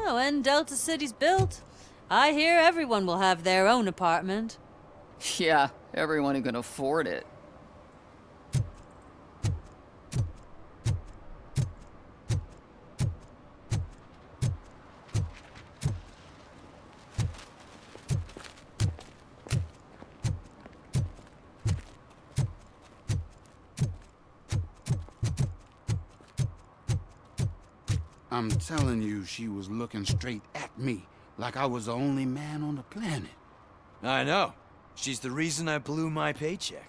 Well, when Delta City's built, I hear everyone will have their own apartment. Yeah, everyone who can afford it. I'm telling you, she was looking straight at me, like I was the only man on the planet. I know. She's the reason I blew my paycheck.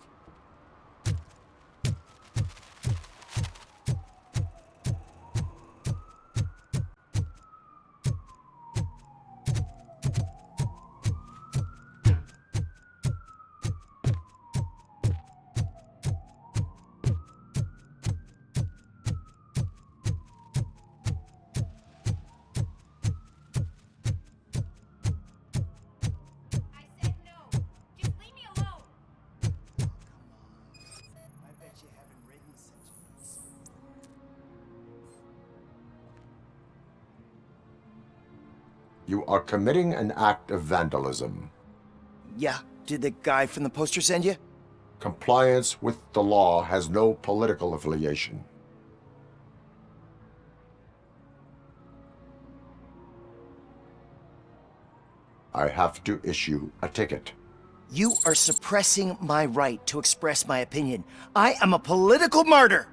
You are committing an act of vandalism. Yeah, did the guy from the poster send you? Compliance with the law has no political affiliation. I have to issue a ticket. You are suppressing my right to express my opinion. I am a political martyr!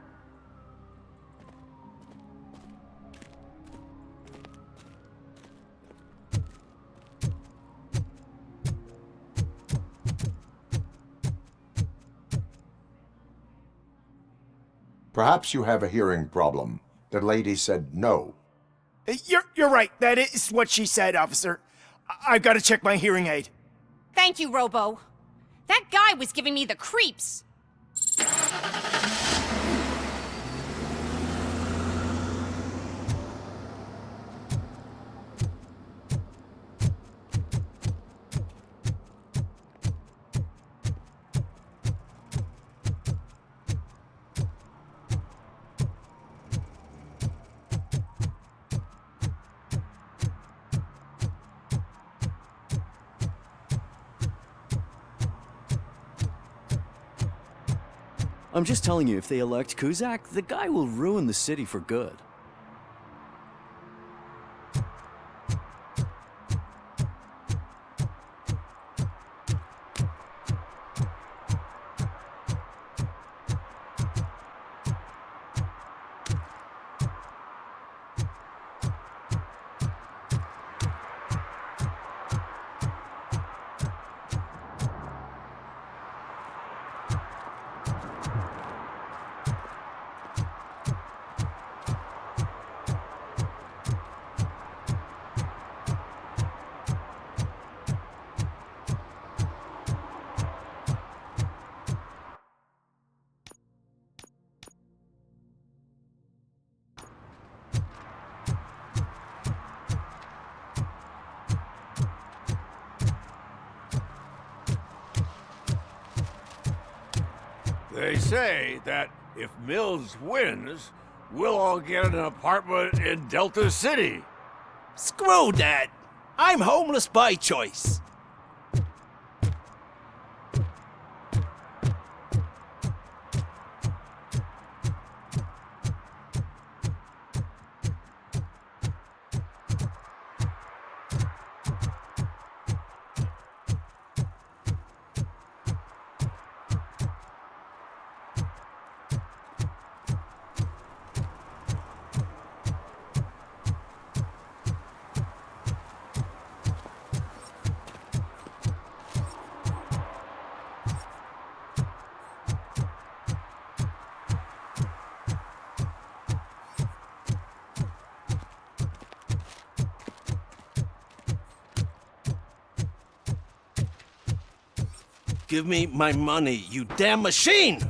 Perhaps you have a hearing problem. The lady said no. You're right. That is what she said, officer. I've got to check my hearing aid. Thank you, Robo. That guy was giving me the creeps. I'm just telling you, if they elect Kuzak, the guy will ruin the city for good. They say that if Mills wins, we'll all get an apartment in Delta City. Screw that! I'm homeless by choice. Give me my money, you damn machine!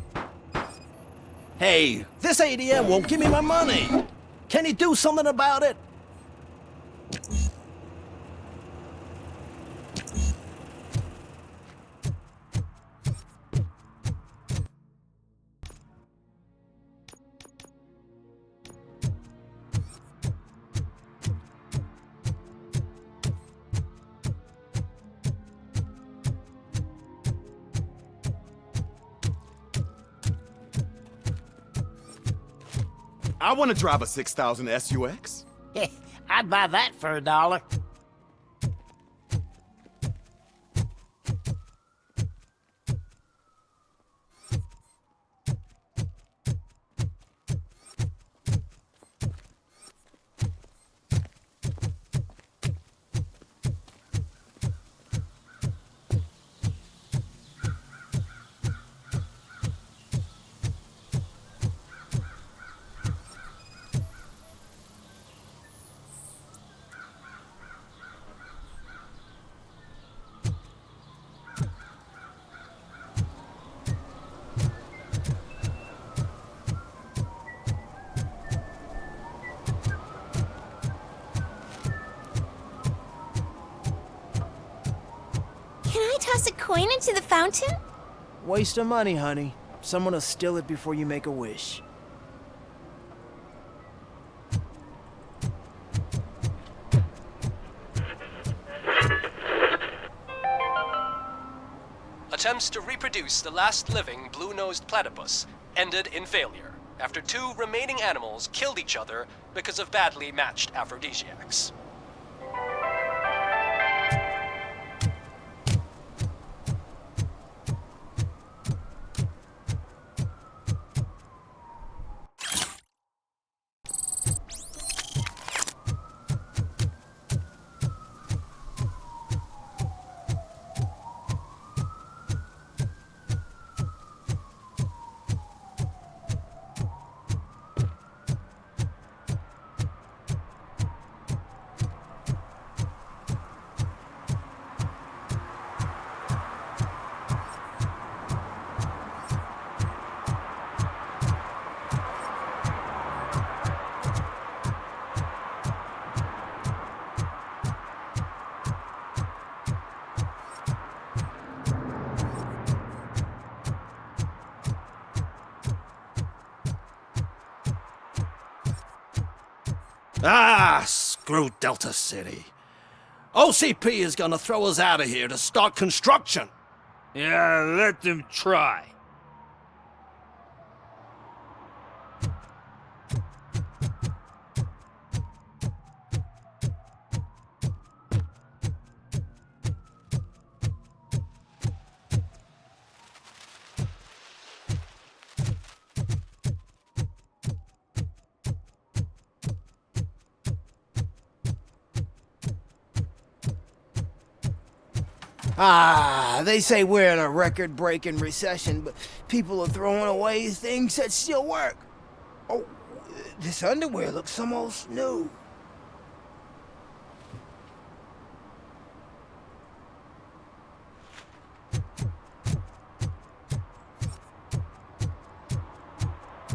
Hey, this ADM won't give me my money! Can you do something about it? I want to drive a 6000 SUX. I'd buy that for $1. Can I toss a coin into the fountain? Waste of money, honey. Someone will steal it before you make a wish. Attempts to reproduce the last living blue-nosed platypus ended in failure after 2 remaining animals killed each other because of badly matched aphrodisiacs. Ah, screw Delta City. OCP is gonna throw us out of here to start construction. Yeah, let them try. Ah, they say we're in a record-breaking recession, but people are throwing away things that still work. Oh, this underwear looks almost new.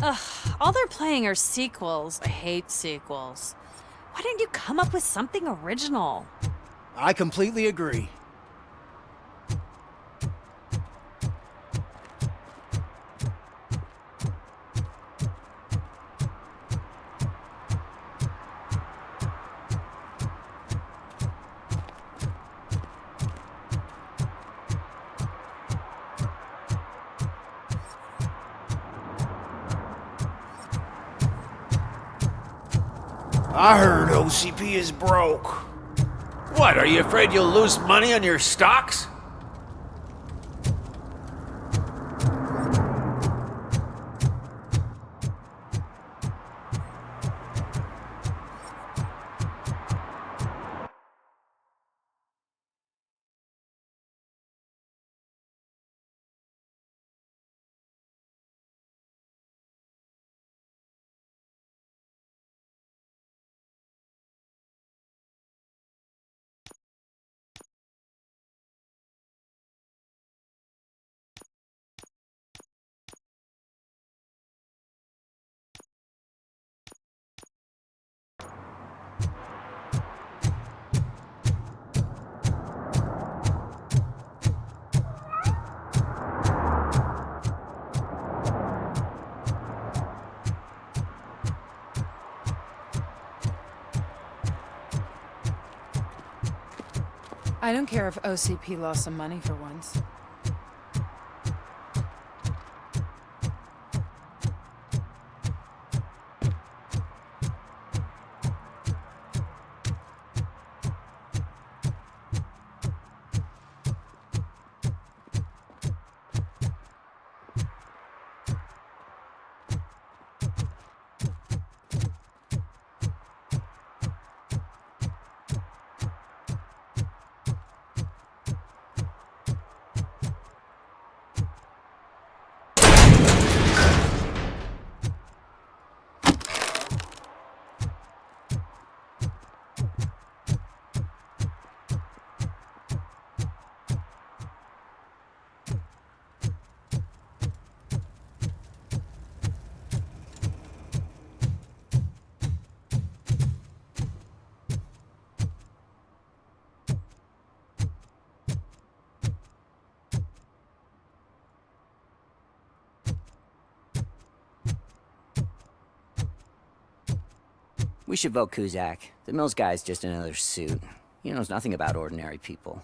Ugh, all they're playing are sequels. I hate sequels. Why didn't you come up with something original? I completely agree. I heard OCP is broke. What, are you afraid you'll lose money on your stocks? I don't care if OCP lost some money for once. We should vote Kuzak. The Mills guy's just another suit. He knows nothing about ordinary people.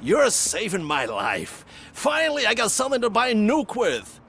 You're saving my life. Finally, I got something to buy a nuke with.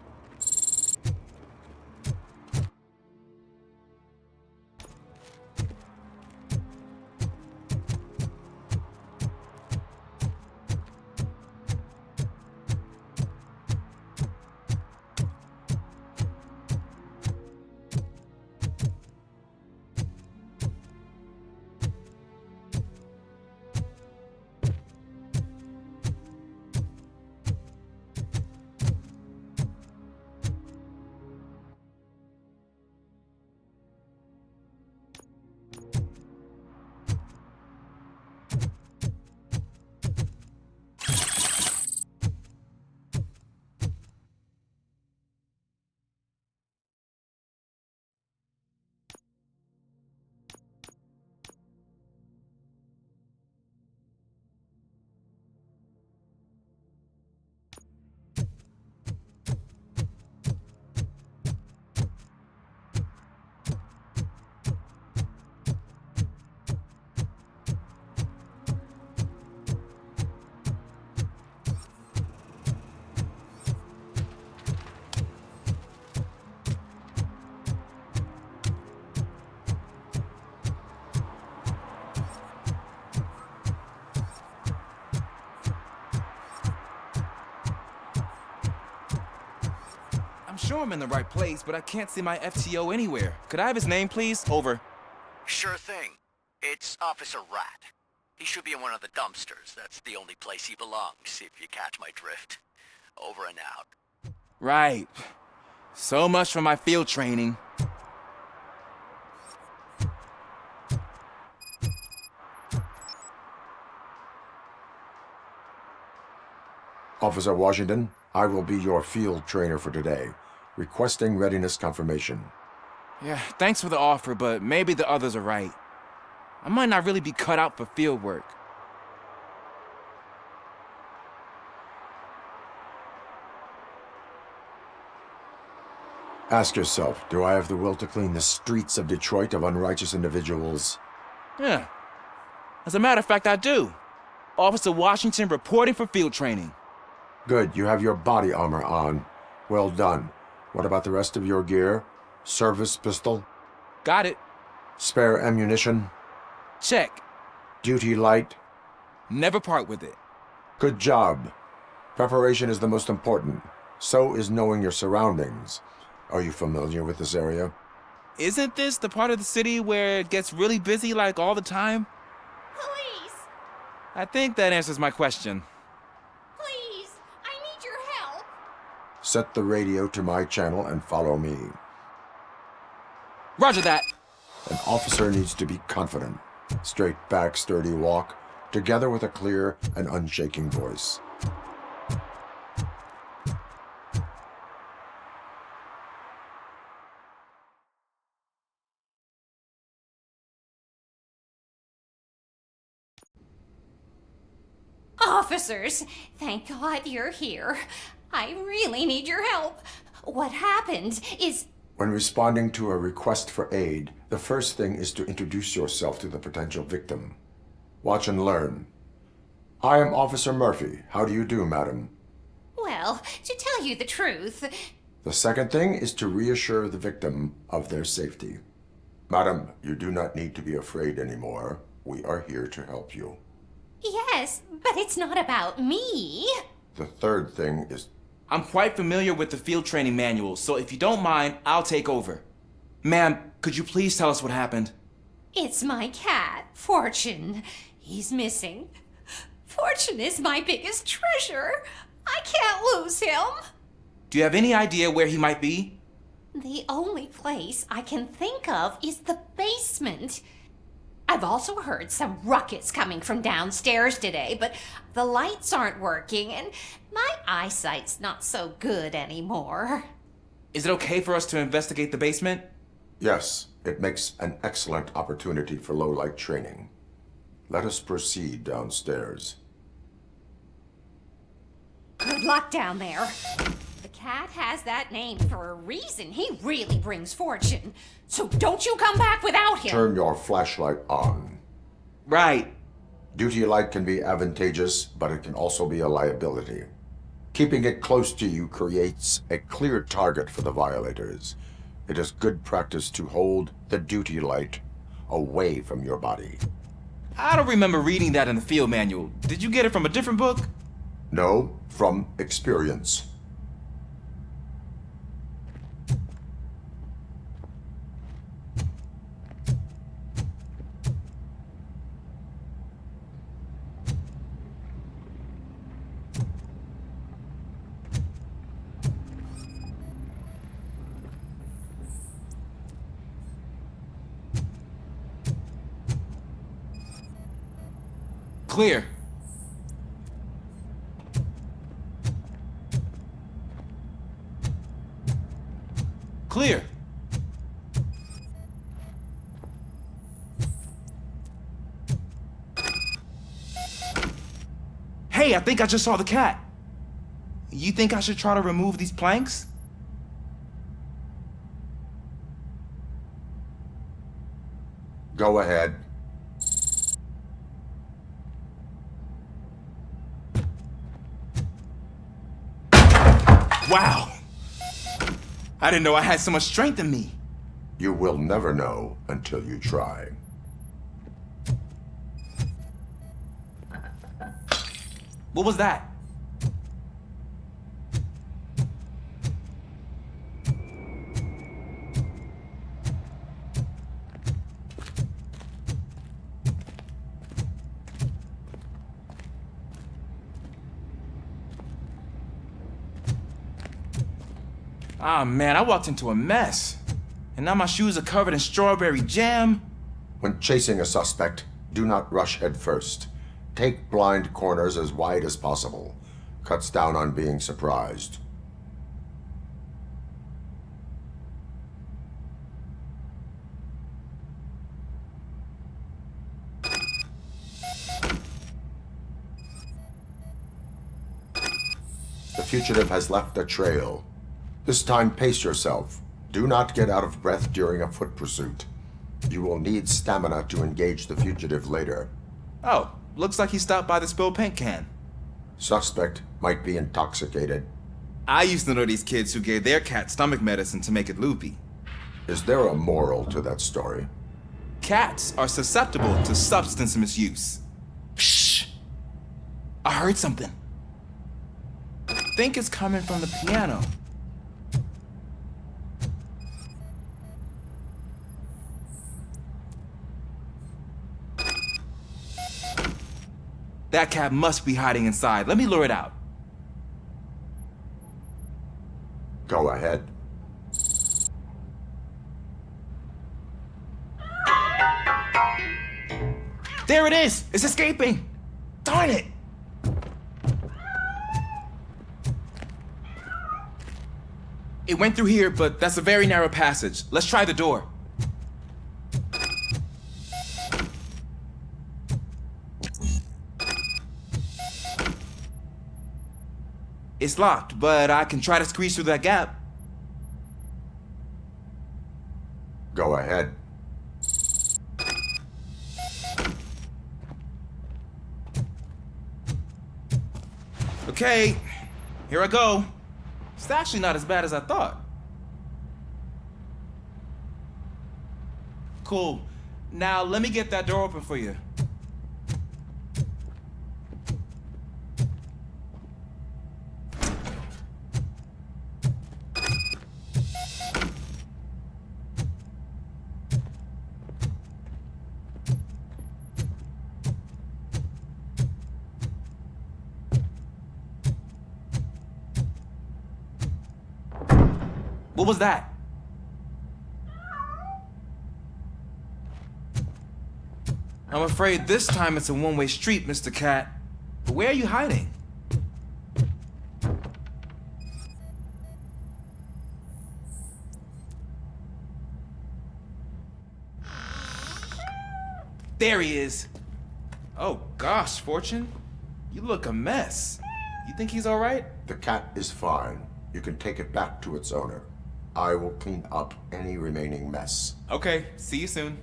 I'm sure I'm in the right place, but I can't see my FTO anywhere. Could I have his name, please? Over. Sure thing. It's Officer Rat. He should be in one of the dumpsters. That's the only place he belongs, if you catch my drift. Over and out. Right. So much for my field training. Officer Washington, I will be your field trainer for today. Requesting readiness confirmation. Yeah, thanks for the offer, but maybe the others are right. I might not really be cut out for field work. Ask yourself, do I have the will to clean the streets of Detroit of unrighteous individuals? Yeah. As a matter of fact, I do. Officer Washington reporting for field training. Good, you have your body armor on. Well done. What about the rest of your gear? Service pistol? Got it. Spare ammunition? Check. Duty light? Never part with it. Good job. Preparation is the most important. So is knowing your surroundings. Are you familiar with this area? Isn't this the part of the city where it gets really busy like all the time? Police! I think that answers my question. Please! I need Set the radio to my channel and follow me. Roger that. An officer needs to be confident. Straight back, sturdy walk, together with a clear and unshaking voice. Officers, thank God you're here. I really need your help. What happened is... When responding to a request for aid, the first thing is to introduce yourself to the potential victim. Watch and learn. I am Officer Murphy. How do you do, madam? Well, to tell you the truth... The second thing is to reassure the victim of their safety. Madam, you do not need to be afraid anymore. We are here to help you. Yes, but it's not about me. The third thing is... I'm quite familiar with the field training manual, so if you don't mind, I'll take over. Ma'am, could you please tell us what happened? It's my cat, Fortune. He's missing. Fortune is my biggest treasure. I can't lose him. Do you have any idea where he might be? The only place I can think of is the basement. I've also heard some ruckus coming from downstairs today, but the lights aren't working and my eyesight's not so good anymore. Is it okay for us to investigate the basement? Yes, it makes an excellent opportunity for low-light training. Let us proceed downstairs. Good luck down there. The cat has that name for a reason. He really brings fortune. So don't you come back without him. Turn your flashlight on. Right. Duty light can be advantageous, but it can also be a liability. Keeping it close to you creates a clear target for the violators. It is good practice to hold the duty light away from your body. I don't remember reading that in the field manual. Did you get it from a different book? No, from experience. Clear. Clear. Hey, I think I just saw the cat. You think I should try to remove these planks? Go ahead. Wow! I didn't know I had so much strength in me. You will never know until you try. What was that? Ah, man, I walked into a mess. And now my shoes are covered in strawberry jam. When chasing a suspect, do not rush head first. Take blind corners as wide as possible. Cuts down on being surprised. The fugitive has left a trail. This time, pace yourself. Do not get out of breath during a foot pursuit. You will need stamina to engage the fugitive later. Oh, looks like he stopped by the spilled paint can. Suspect might be intoxicated. I used to know these kids who gave their cat stomach medicine to make it loopy. Is there a moral to that story? Cats are susceptible to substance misuse. Psh! I heard something. I think it's coming from the piano. That cat must be hiding inside. Let me lure it out. Go ahead. There it is! It's escaping! Darn it! It went through here, but that's a very narrow passage. Let's try the door. It's locked, but I can try to squeeze through that gap. Go ahead. Okay, here I go. It's actually not as bad as I thought. Cool. Now let me get that door open for you. What was that? I'm afraid this time it's a one-way street, Mr. Cat. But where are you hiding? There he is. Oh gosh, Fortune. You look a mess. You think he's all right? The cat is fine. You can take it back to its owner. I will clean up any remaining mess. Okay, see you soon.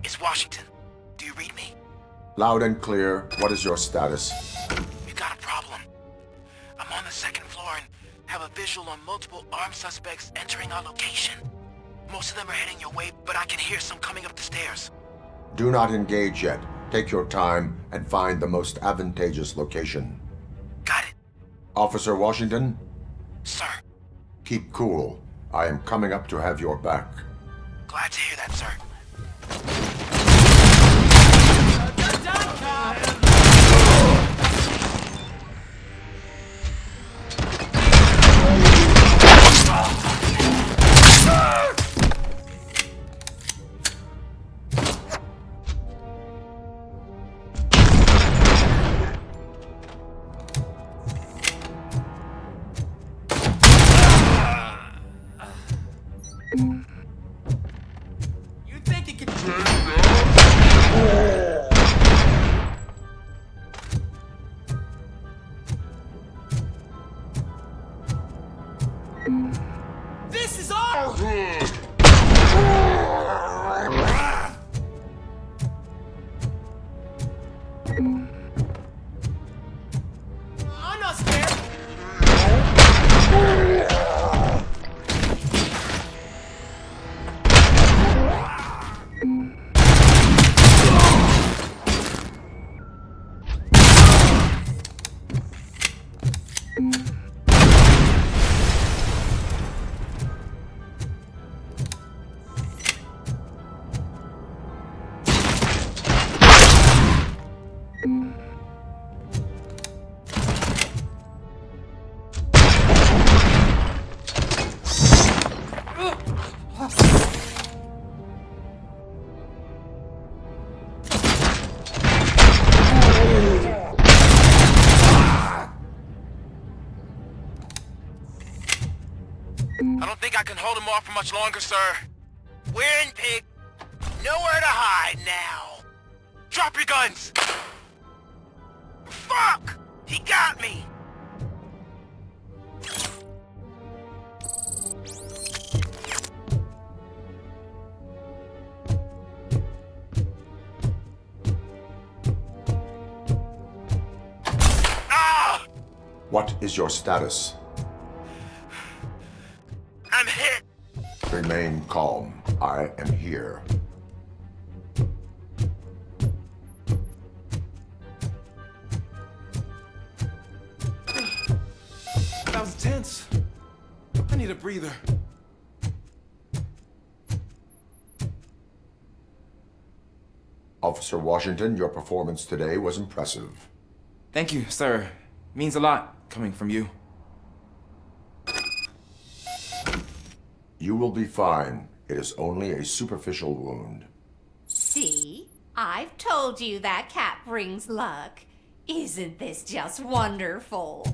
It's Washington. Do you read me? Loud and clear. What is your status? We got a problem. I'm on the second floor and have a visual on multiple armed suspects entering our location. Most of them are heading your way, but I can hear some coming up the stairs. Do not engage yet. Take your time and find the most advantageous location. Got it. Officer Washington? Sir. Keep cool. I am coming up to have your back. Glad to hear that, sir. You think it could... This is all... I'm not scared. I don't think I can hold him off for much longer, sir. We're in, pig. Nowhere to hide now. Drop your guns! Fuck! He got me! Ah! What is your status? I'm hit! Remain calm. I am here. That was tense. I need a breather. Officer Washington, your performance today was impressive. Thank you, sir. Means a lot coming from you. You will be fine. It is only a superficial wound. See? I've told you that cat brings luck. Isn't this just wonderful?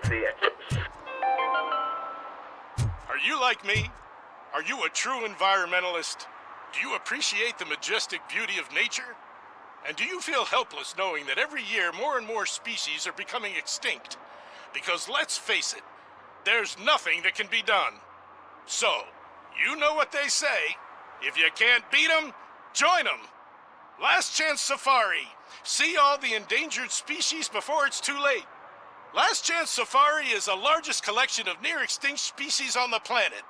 RTX. Are you like me? Are you a true environmentalist? Do you appreciate the majestic beauty of nature? And do you feel helpless knowing that every year more and more species are becoming extinct? Because let's face it, there's nothing that can be done. So, you know what they say. If you can't beat 'em, join 'em. Last Chance Safari. See all the endangered species before it's too late. Last Chance Safari is the largest collection of near-extinct species on the planet.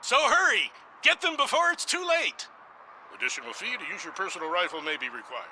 So hurry, get them before it's too late. Additional fee to use your personal rifle may be required.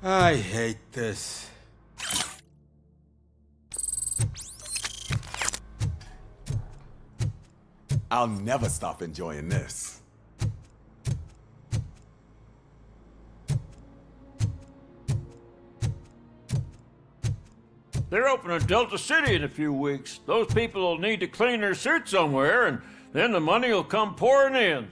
I hate this. I'll never stop enjoying this. They're opening Delta City in a few weeks. Those people will need to clean their suits somewhere, and then the money will come pouring in.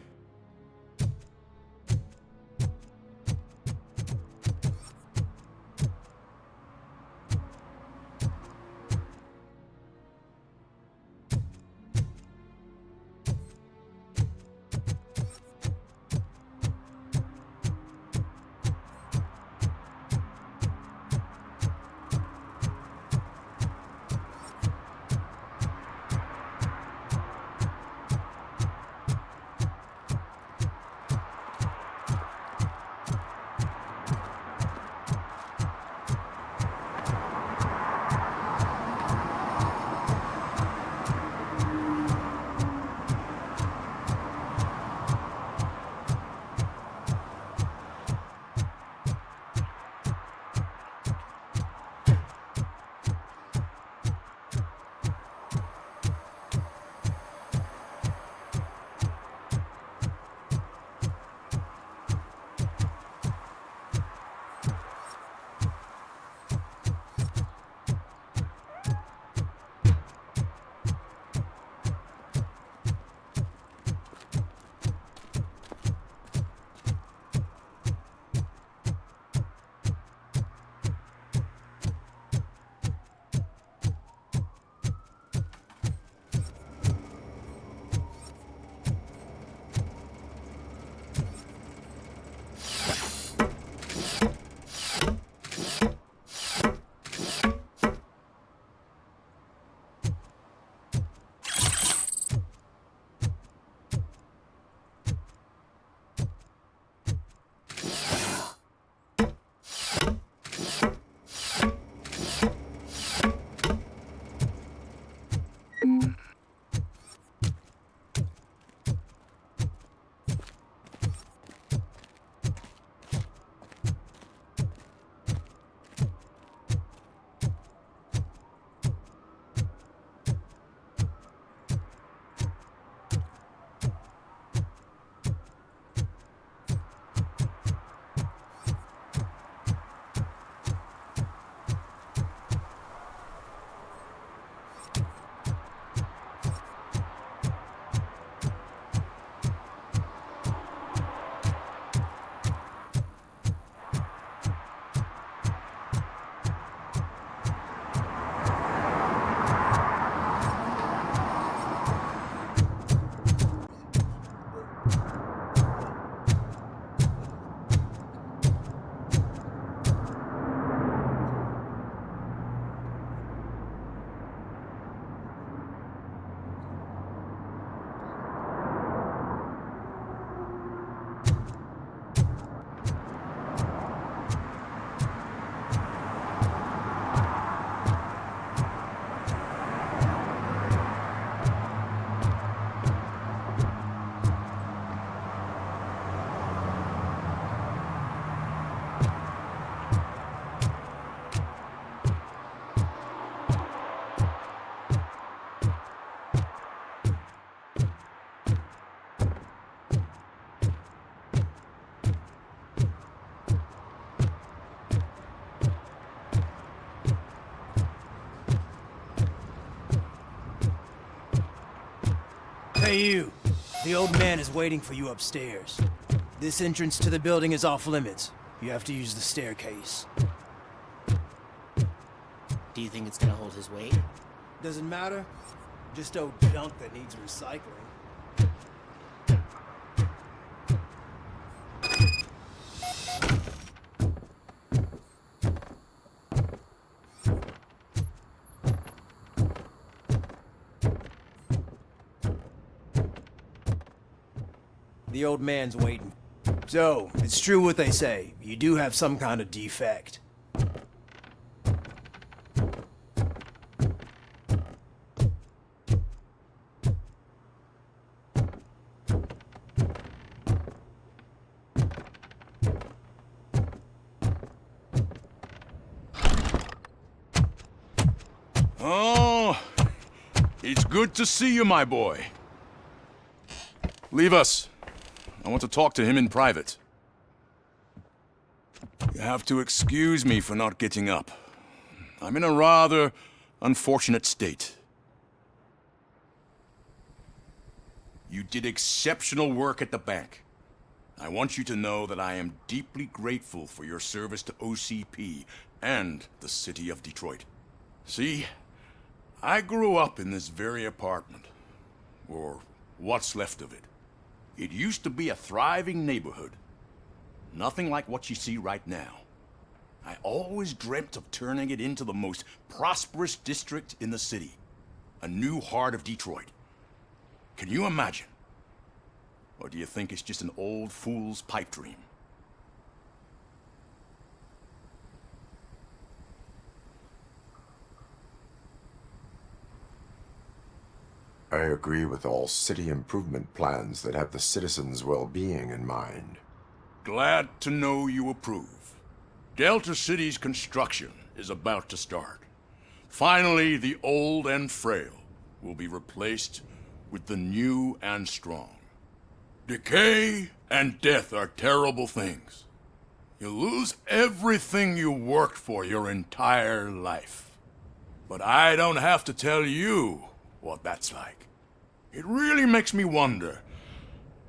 Hey you, the old man is waiting for you upstairs. This entrance to the building is off limits. You have to use the staircase. Do you think it's gonna hold his weight? Doesn't matter. Just old junk that needs recycling. The old man's waiting. So, it's true what they say. You do have some kind of defect. Oh, it's good to see you, my boy. Leave us. I want to talk to him in private. You have to excuse me for not getting up. I'm in a rather unfortunate state. You did exceptional work at the bank. I want you to know that I am deeply grateful for your service to OCP and the city of Detroit. See, I grew up in this very apartment, or what's left of it. It used to be a thriving neighborhood. Nothing like what you see right now. I always dreamt of turning it into the most prosperous district in the city. A new heart of Detroit. Can you imagine? Or do you think it's just an old fool's pipe dream? I agree with all city improvement plans that have the citizens' well-being in mind. Glad to know you approve. Delta City's construction is about to start. Finally, the old and frail will be replaced with the new and strong. Decay and death are terrible things. You lose everything you worked for your entire life. But I don't have to tell you what that's like. It really makes me wonder,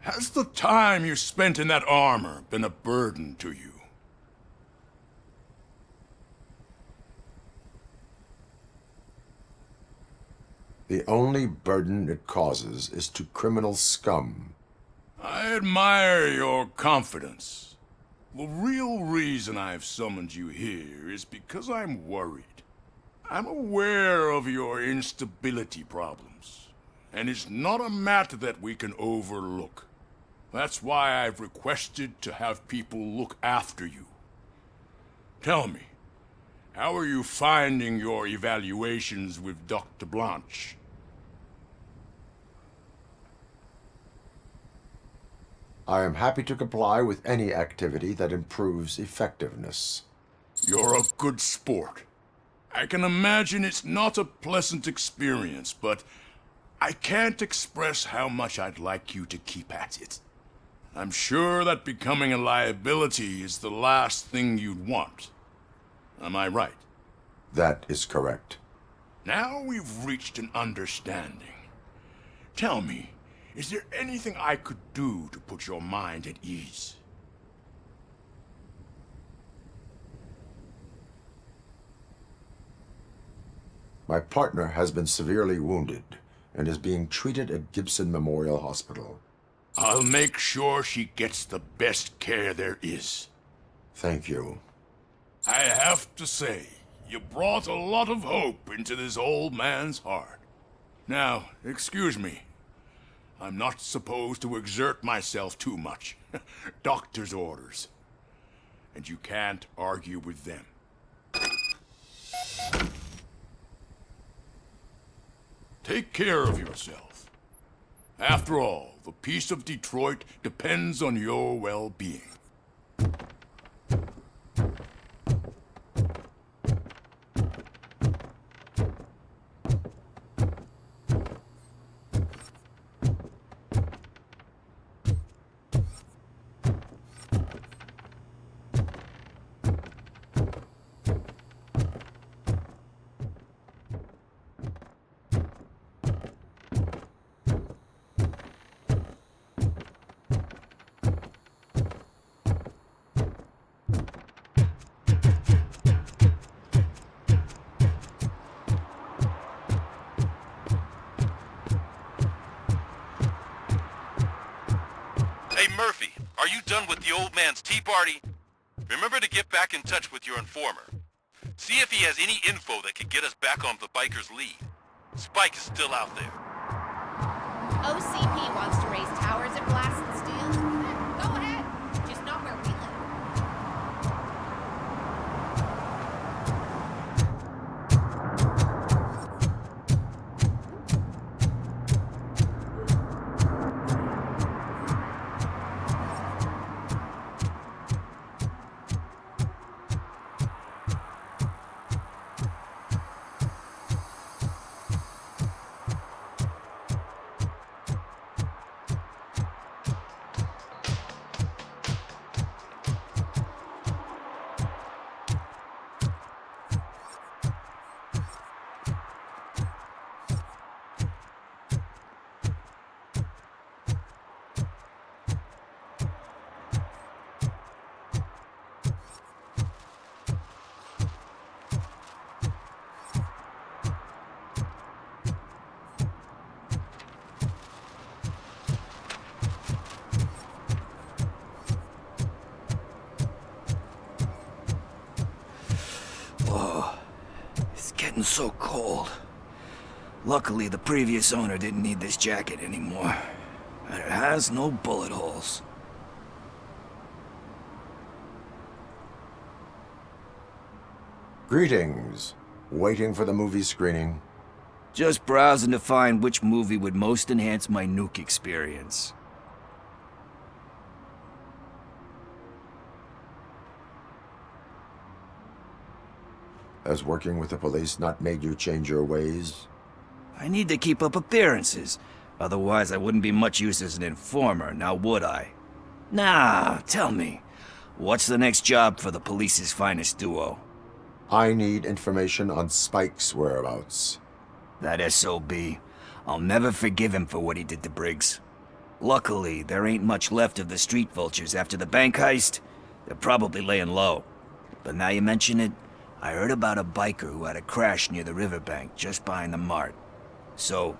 has the time you spent in that armor been a burden to you? The only burden it causes is to criminal scum. I admire your confidence. The real reason I've summoned you here is because I'm worried. I'm aware of your instability problems, and it's not a matter that we can overlook. That's why I've requested to have people look after you. Tell me, how are you finding your evaluations with Dr. Blanche? I am happy to comply with any activity that improves effectiveness. You're a good sport. I can imagine it's not a pleasant experience, but I can't express how much I'd like you to keep at it. I'm sure that becoming a liability is the last thing you'd want. Am I right? That is correct. Now we've reached an understanding. Tell me, is there anything I could do to put your mind at ease? My partner has been severely wounded and is being treated at Gibson Memorial Hospital. I'll make sure she gets the best care there is. Thank you. I have to say, you brought a lot of hope into this old man's heart. Now, excuse me. I'm not supposed to exert myself too much. Doctor's orders. And you can't argue with them. Take care of yourself. After all, the peace of Detroit depends on your well-being. Murphy, are you done with the old man's tea party? Remember to get back in touch with your informer. See if he has any info that could get us back on the biker's lead. Spike is still out there. OCP wants to raise towers at Glass and Steel. Go ahead. Just not where we live. so cold. Luckily, the previous owner didn't need this jacket anymore. And it has no bullet holes. Greetings. Waiting for the movie screening. Just browsing to find which movie would most enhance my nuke experience. Has working with the police not made you change your ways? I need to keep up appearances. Otherwise, I wouldn't be much use as an informer, now would I? Nah, tell me. What's the next job for the police's finest duo? I need information on Spike's whereabouts. That SOB. I'll never forgive him for what he did to Briggs. Luckily, there ain't much left of the street vultures after the bank heist. They're probably laying low. But now you mention it, I heard about a biker who had a crash near the riverbank just behind the mart. So,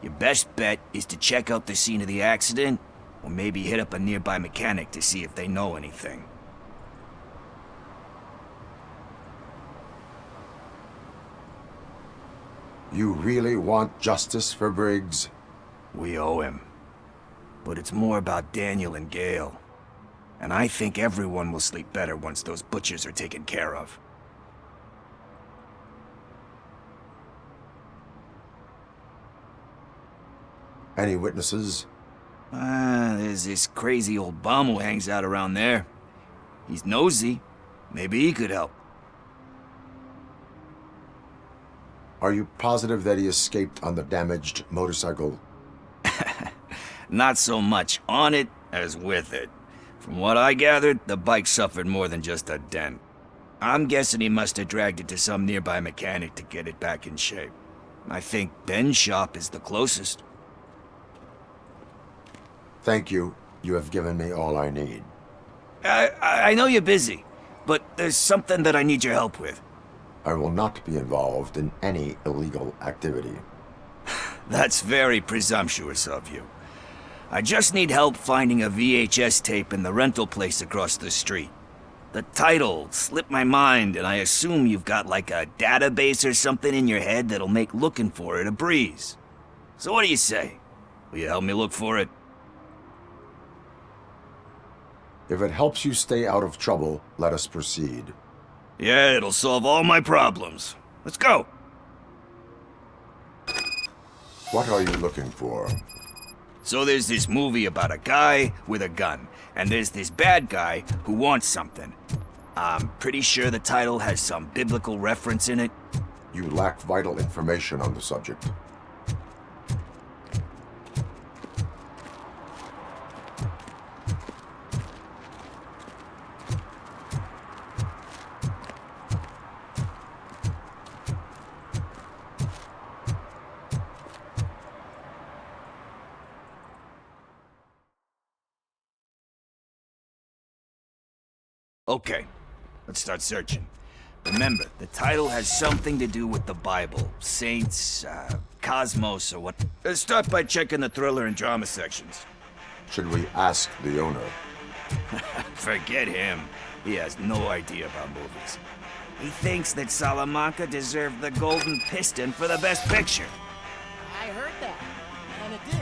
your best bet is to check out the scene of the accident, or maybe hit up a nearby mechanic to see if they know anything. You really want justice for Briggs? We owe him. But it's more about Daniel and Gale. And I think everyone will sleep better once those butchers are taken care of. Any witnesses? There's this crazy old bum who hangs out around there. He's nosy. Maybe he could help. Are you positive that he escaped on the damaged motorcycle? Not so much on it as with it. From what I gathered, the bike suffered more than just a dent. I'm guessing he must have dragged it to some nearby mechanic to get it back in shape. I think Ben's shop is the closest. Thank you. You have given me all I need. I know you're busy, but there's something that I need your help with. I will not be involved in any illegal activity. That's very presumptuous of you. I just need help finding a VHS tape in the rental place across the street. The title slipped my mind, and I assume you've got like a database or something in your head that'll make looking for it a breeze. So what do you say? Will you help me look for it? If it helps you stay out of trouble, let us proceed. Yeah, it'll solve all my problems. Let's go! What are you looking for? So there's this movie about a guy with a gun, and there's this bad guy who wants something. I'm pretty sure the title has some biblical reference in it. You lack vital information on the subject. Okay, let's start searching. Remember, the title has something to do with the Bible, saints, cosmos, or what. Let's start by checking the thriller and drama sections. Should we ask the owner? Forget him. He has no idea about movies. He thinks that Salamanca deserved the Golden Piston for the Best Picture. I heard that, and it did.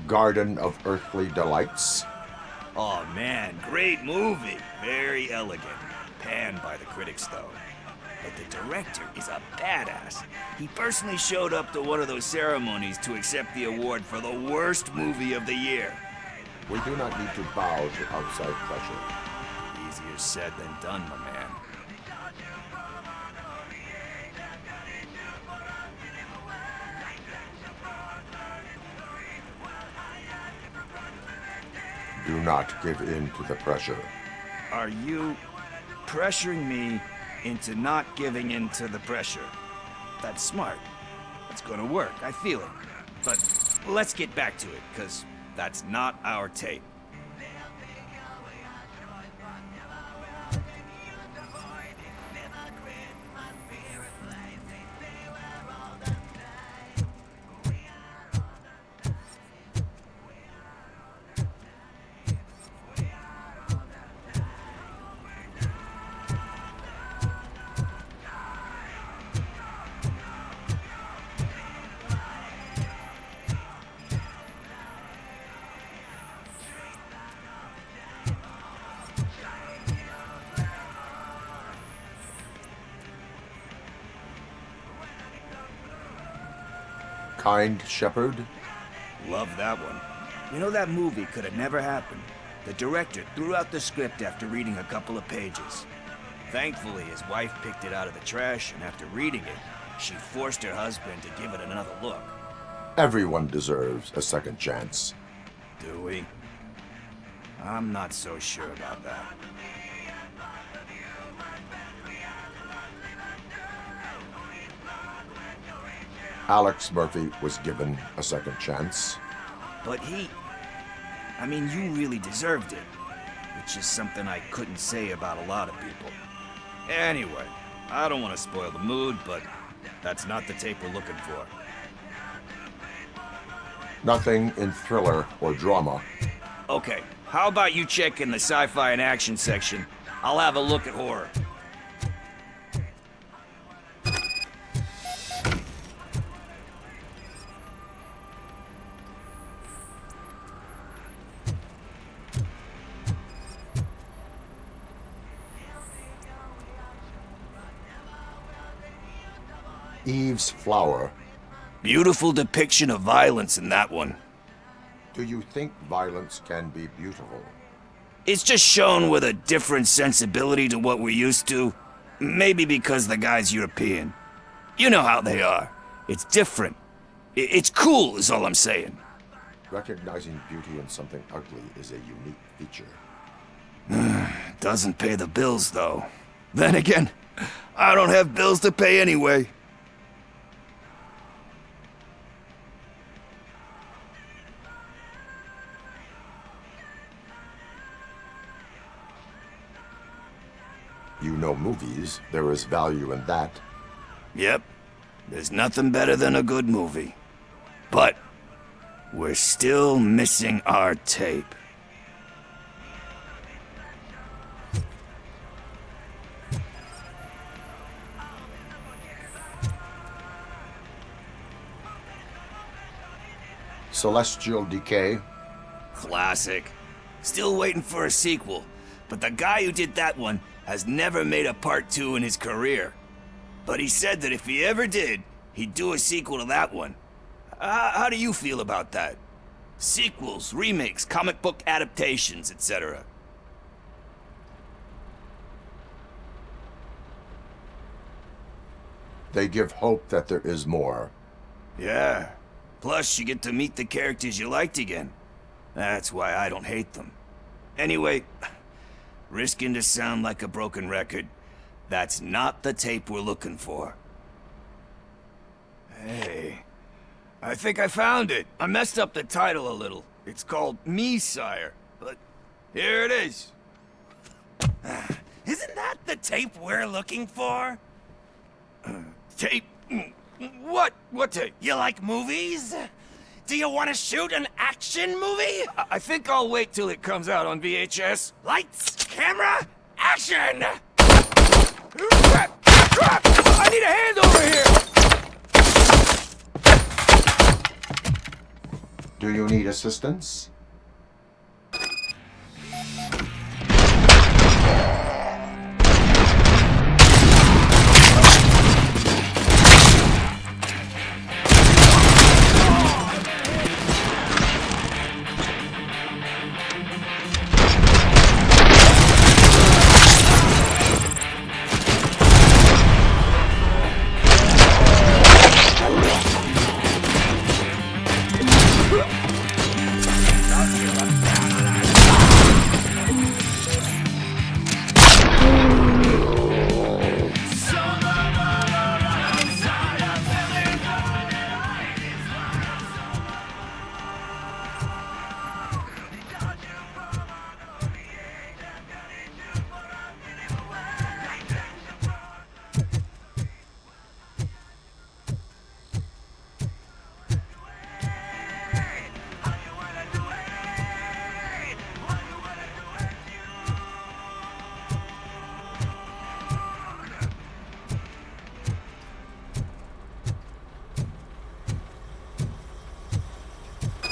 Garden of Earthly Delights? Oh man, great movie. Very elegant. Panned by the critics though. But the director is a badass. He personally showed up to one of those ceremonies to accept the award for the worst movie of the year. We do not need to bow to outside pressure. Easier said than done, my man. Do not give in to the pressure. Are you pressuring me into not giving in to the pressure? That's smart. It's gonna work, I feel it. But let's get back to it, because that's not our tape. kind shepherd? Love that one. You know, that movie could have never happened. The director threw out the script after reading a couple of pages. Thankfully, his wife picked it out of the trash, and after reading it, she forced her husband to give it another look. Everyone deserves a second chance. Do we? I'm not so sure about that. Alex Murphy was given a second chance. But I mean, you really deserved it. Which is something I couldn't say about a lot of people. Anyway, I don't want to spoil the mood, but that's not the tape we're looking for. Nothing in thriller or drama. Okay, how about you check in the sci-fi and action section? I'll have a look at horror. Eve's Flower. Beautiful depiction of violence in that one. Do you think violence can be beautiful? It's just shown with a different sensibility to what we're used to. Maybe because the guy's European. You know how they are. It's different. It's cool, is all I'm saying. Recognizing beauty in something ugly is a unique feature. Doesn't pay the bills, though. Then again, I don't have bills to pay anyway. You know movies. There is value in that. Yep. There's nothing better than a good movie. But we're still missing our tape. Celestial Decay. Classic. Still waiting for a sequel. But the guy who did that one has never made a part 2 in his career. But he said that if he ever did, he'd do a sequel to that one. How do you feel about that? Sequels, remakes, comic book adaptations, etc. They give hope that there is more. Yeah. Plus, you get to meet the characters you liked again. That's why I don't hate them. Anyway, risking to sound like a broken record, that's not the tape we're looking for. Hey, I think I found it. I messed up the title a little. It's called Me, Sire, but here it is. Isn't that the tape we're looking for? Tape? What? What tape? You like movies? Do you want to shoot an action movie? I think I'll wait till it comes out on VHS. Lights, camera, action! Crap! Crap! I need a hand over here! Do you need assistance?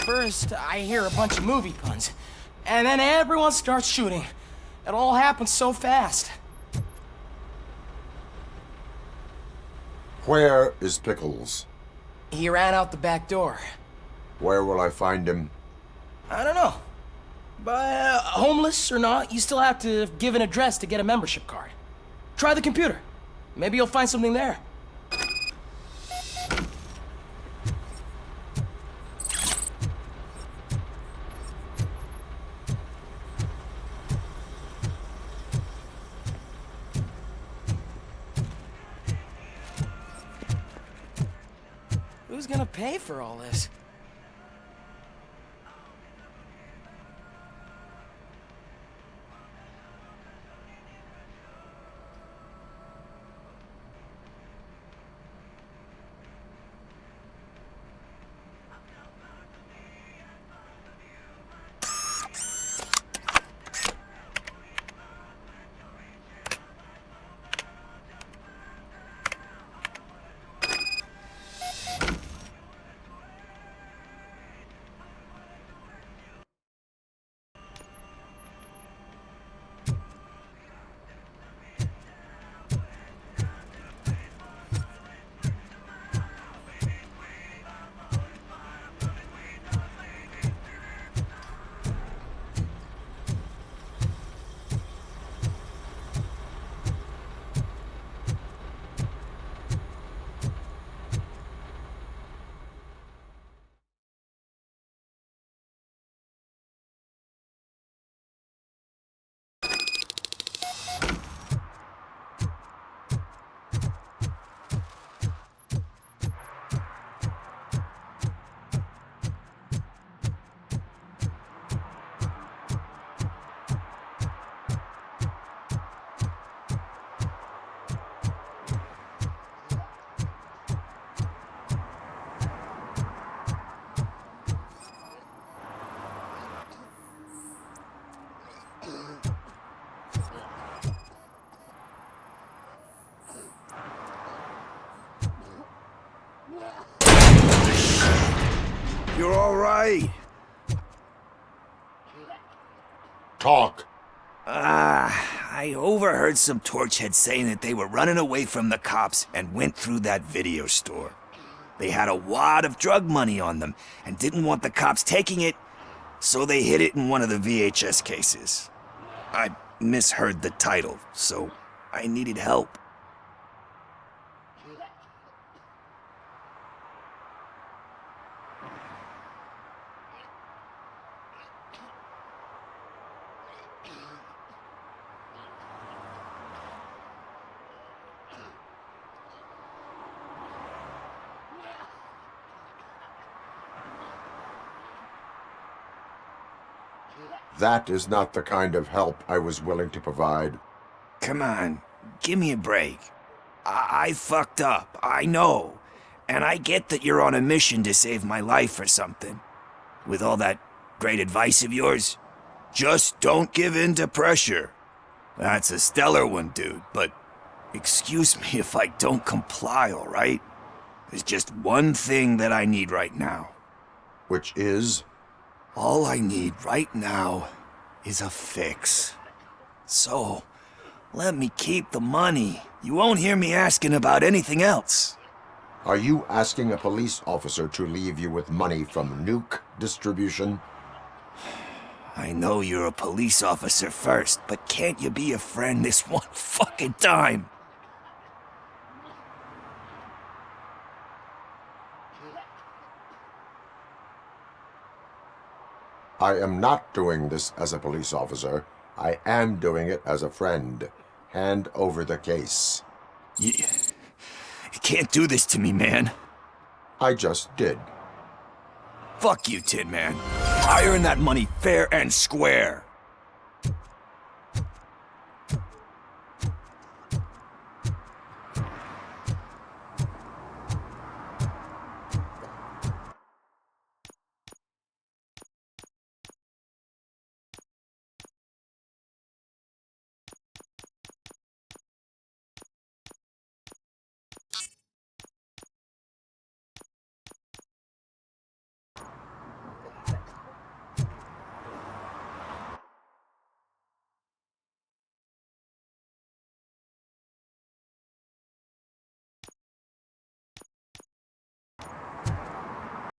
First, I hear a bunch of movie puns, and then everyone starts shooting. It all happens so fast. Where is Pickles? He ran out the back door. Where will I find him? I don't know. But homeless or not, you still have to give an address to get a membership card. Try the computer. Maybe you'll find something there. Who's gonna pay for all this? You're all right. Talk. I overheard some torchheads saying that they were running away from the cops and went through that video store. They had a wad of drug money on them and didn't want the cops taking it, so they hid it in one of the VHS cases. I misheard the title, so I needed help. That is not the kind of help I was willing to provide. Come on, give me a break. I fucked up, I know. And I get that you're on a mission to save my life or something. With all that great advice of yours, just don't give in to pressure. That's a stellar one, dude, but excuse me if I don't comply, all right? There's just one thing that I need right now. Which is? All I need right now is a fix. So, let me keep the money. You won't hear me asking about anything else. Are you asking a police officer to leave you with money from nuke distribution? I know you're a police officer first, but can't you be a friend this one fucking time? I am not doing this as a police officer. I am doing it as a friend. Hand over the case. You can't do this to me, man. I just did. Fuck you, Tin Man. I earned that money fair and square.